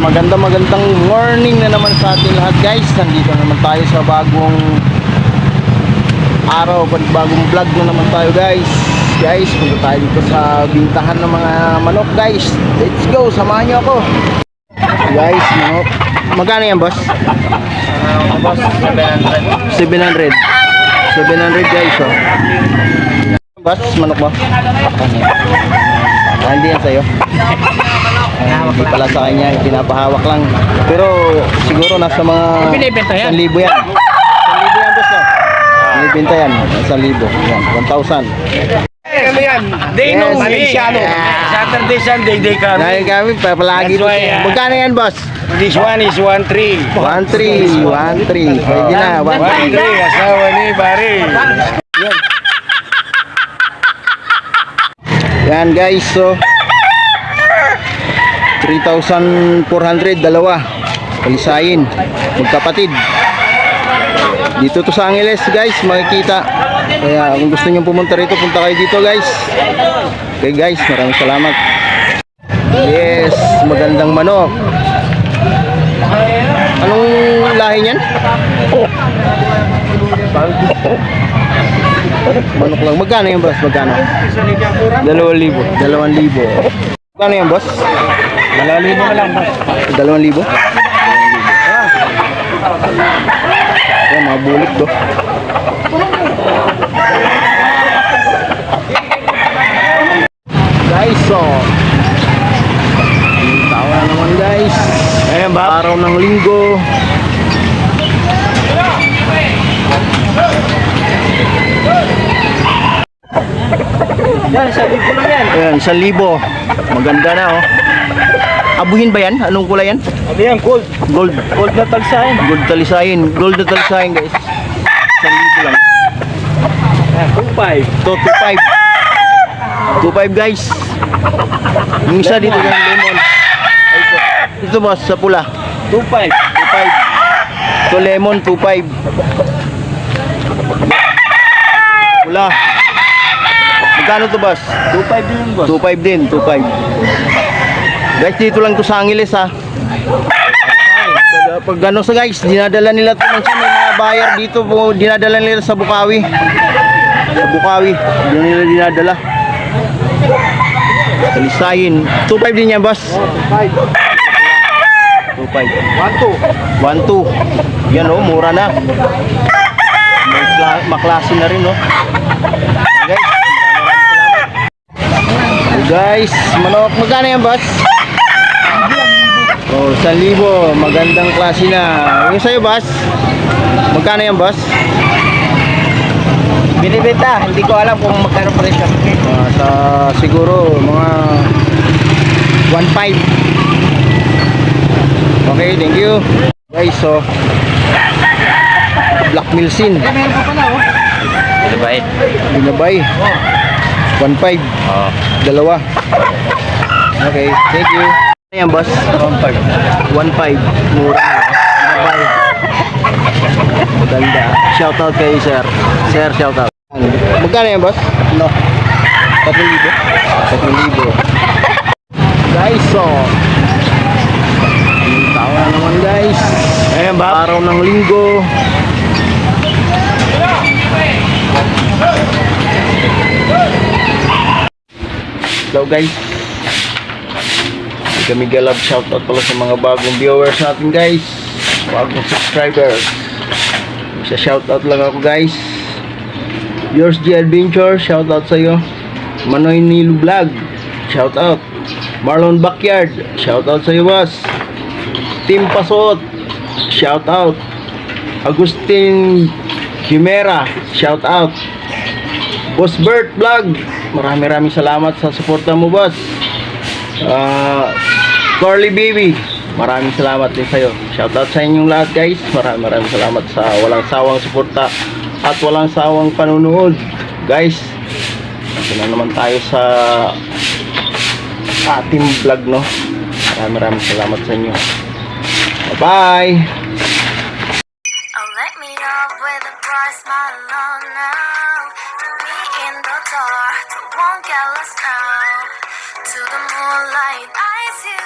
magandang morning na naman sa ating lahat guys. Nandito naman tayo sa bagong araw, bagong vlog na naman tayo guys. Guys, punta tayo dito sa bintahan ng mga manok guys. Let's go, samahan nyo ako. Guys, manok. Magkano yan boss? Boss, 700. 700 guys oh. Boss, manok mo? Hindi yan sa'yo. Hindi pala sa kanya, pinapahawak lang. Pero siguro nasa mga 1,000 yan. 1,000 yan boss no? Binibenta yan, 1,000 yan, 1,000. Ano yan? Day no, Malaysiano. Saturday, Sunday, day kami. Dahil kami, palagi That's why, magkano yan boss? This one is 1,300. 1,300. Pwede na, 1,300. 1,300, asawa ni Bari. Yan guys, so 3,400 dalawa. Palisayin, magkapatid. Dito to sa Angeles guys, makikita. Kaya kung gusto niyo pumunta rito, punta kayo dito guys. Okay guys, maraming salamat. Yes, magandang manok. Anong lahi niyan? Manok lang. Magkano yan boss? Magkano? 2,000. 2,000. Magkano yan boss? 2,000 na lang, boss. 2,000? Ayan, mga bulik do. Guys, so tawa na naman guys. Ayan ba? Araw ng linggo. Yan, sabi ko lang yan. Ayan, 1,000. Maganda na oh. Abuhin ba yan? Anong kulay yan? Ano yan, gold? Gold. Gold na talsahin. Gold talisayin. Gold na talisayin guys. 1,000 lang. Ayan, 2,500. To 2,500. 2,500 guys. Yung isa dito yung lemon. Ay, ito boss sa pula. 2,500. 2,500. To lemon 2,500. Pula. Magkano to boss? 2,500 din, boss. 2,500 din. 2,500. Guys, dito lang to sa Angeles ha. Pag ano sa guys, dinadala nila to ng may mga buyer dito po, dinadala nila sa Bukawi. Sa Bukawi, doon nila dinadala. Talisayin. 2,500 din yan, boss. 2,500. 1,200. Yan oh, mura na. Maklase na rin oh. Guys, guys, manok. Magkano yan, boss? Oh, 1,000. Magandang klase na. Yung sa'yo, boss? Magkano yan, boss? Binibenta, hindi ko alam kung magkano presyo. Sa siguro mga 1,500. Okay, thank you. Guys, so Black Milsin. Meron pa pala, oh. Binabay. Binabay. 1,500. Oo. Dalawa. Okay, thank you. Ano yan, boss? 1,500. 1,500. Mura. Binabay. Maganda. Shoutout kay sir. Sir, shoutout. Magkano yan, boss? No. 3,000. 3,000. Guys, so tawa na naman guys. Ayan ba? Araw ng linggo. Hello guys. Kami galab, shoutout pala sa mga bagong viewers natin guys. Bagong subscribers. Sa shoutout lang ako guys. Yours G Adventure, shoutout sa iyo. Manoy Nilu Vlog, shoutout. Marlon Backyard, shoutout sa iyo boss. Team Pasot, shoutout. Agustin Chimera, shoutout. Boss Bert Vlog, maraming salamat sa suporta mo boss. Corley Baby, maraming salamat din sa'yo. Shoutout sa inyong lahat guys. Maraming salamat sa walang sawang suporta at walang sawang panunood guys. Ito na naman tayo sa ating vlog no. Maraming salamat sa inyo. Bye bye. Let me up with a bright smile on now. Put me in the dark, won't get lost now. To the moonlight, I see